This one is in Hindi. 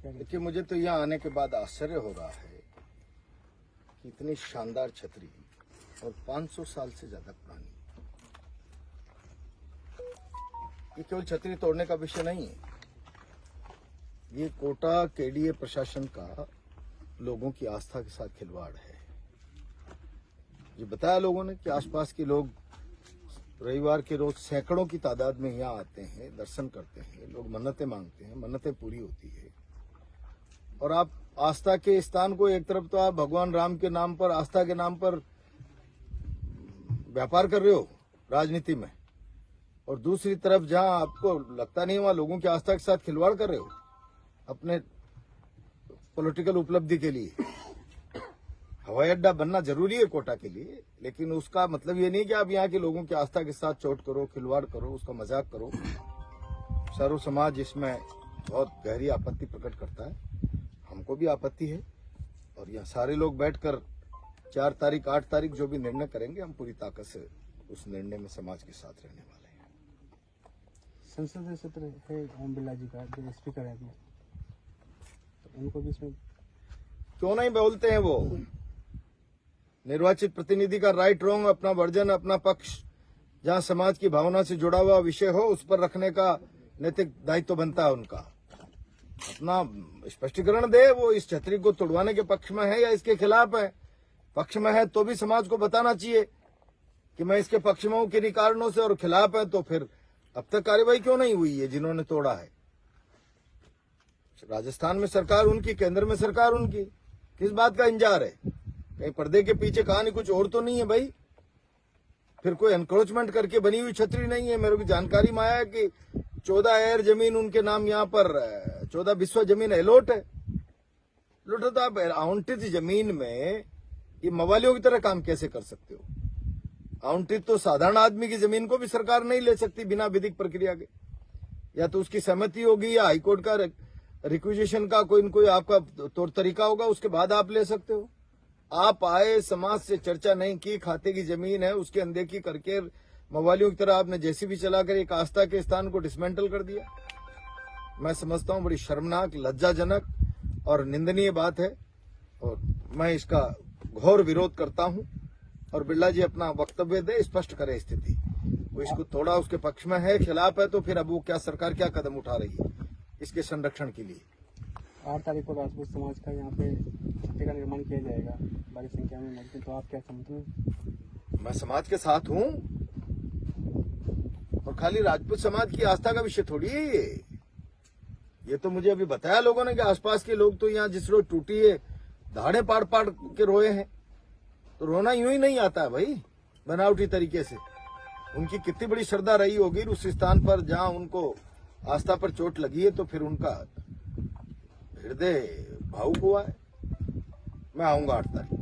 देखिए, मुझे तो यहाँ आने के बाद आश्चर्य हो रहा है कि इतनी शानदार छतरी और 500 साल से ज्यादा पुरानी, ये केवल छतरी तोड़ने का विषय नहीं है। ये कोटा केडीए प्रशासन का लोगों की आस्था के साथ खिलवाड़ है। ये बताया लोगों ने कि आसपास के लोग रविवार के रोज सैकड़ों की तादाद में यहाँ आते हैं, दर्शन करते हैं, लोग मन्नतें मांगते हैं, मन्नतें पूरी होती है। और आप आस्था के स्थान को एक तरफ तो आप भगवान राम के नाम पर, आस्था के नाम पर व्यापार कर रहे हो राजनीति में, और दूसरी तरफ जहां आपको लगता नहीं वहां लोगों की आस्था के साथ खिलवाड़ कर रहे हो अपने पॉलिटिकल उपलब्धि के लिए। हवाई अड्डा बनना जरूरी है कोटा के लिए, लेकिन उसका मतलब ये नहीं कि आप यहाँ के लोगों की आस्था के साथ चोट करो, खिलवाड़ करो, उसका मजाक करो। सर्व समाज इसमें बहुत गहरी आपत्ति प्रकट करता है, हमको भी आपत्ति है। और यहाँ सारे लोग बैठकर 4 तारीख 8 तारीख जो भी निर्णय करेंगे, हम पूरी ताकत से उस निर्णय में समाज के साथ रहने वाले हैं। संसदीय सत्र है ओम बिरला जी का, जो स्पीकर है, तो उनको भी इसमें क्यों नहीं बोलते हैं? वो निर्वाचित प्रतिनिधि का राइट रॉन्ग, अपना वर्जन, अपना पक्ष जहां समाज की भावना से जुड़ा हुआ विषय हो उस पर रखने का नैतिक दायित्व बनता है उनका। अपना स्पष्टीकरण दे, वो इस छतरी को तोड़वाने के पक्ष में है या इसके खिलाफ है। पक्ष में है तो भी समाज को बताना चाहिए कि मैं इसके पक्ष में हूं किन्हीं कारणों से, और खिलाफ है तो फिर अब तक कार्रवाई क्यों नहीं हुई है जिन्होंने तोड़ा है। राजस्थान में सरकार उनकी, केंद्र में सरकार उनकी, किस बात का इंतजार है? कहीं पर्दे के पीछे कहानी कुछ और तो नहीं है भाई? फिर कोई एनक्रोचमेंट करके बनी हुई छतरी नहीं है। मेरे को जानकारी में आया कि 14 एयर जमीन उनके नाम यहाँ पर 14 विश्व जमीन एलोट है। लुटो तो आप आवंटित जमीन में ये मवालियों की तरह काम कैसे कर सकते हो? आवंटित तो साधारण आदमी की जमीन को भी सरकार नहीं ले सकती बिना विधिक प्रक्रिया के। या तो उसकी सहमति होगी या हाईकोर्ट का रिक्विजिशन का कोई न कोई आपका तौर तरीका होगा, उसके बाद आप ले सकते हो। आप आए, समाज से चर्चा नहीं की, खाते की जमीन है उसकी अनदेखी करके मवालियों की तरह आपने जेसीबी चलाकर एक आस्था के स्थान को डिसमेंटल कर दिया। मैं समझता हूं बड़ी शर्मनाक, लज्जाजनक और निंदनीय बात है, और मैं इसका घोर विरोध करता हूं। और बिरला जी अपना वक्तव्य दे, स्पष्ट करे स्थिति। वो इसको थोड़ा उसके पक्ष में है, खिलाफ है, तो फिर अब वो क्या सरकार क्या कदम उठा रही है इसके संरक्षण के लिए। 8 तारीख को राजपूत समाज का यहाँ पे छतरी का निर्माण किया जाएगा बड़ी संख्या में मूर्ति, तो आप क्या समझते हैं? मैं समाज के साथ हूं, और खाली राजपूत समाज की आस्था का विषय थोड़ी है ये तो मुझे अभी बताया लोगों ने कि आसपास के लोग तो यहाँ जिस रोज टूटी है धाड़े पाड़ पाड़ के रोए हैं। तो रोना यूं ही नहीं आता है भाई, बनावटी तरीके से। उनकी कितनी बड़ी श्रद्धा रही होगी उस स्थान पर जहां उनको आस्था पर चोट लगी है, तो फिर उनका हृदय भावुक हुआ है। मैं आऊंगा 8 तारीख।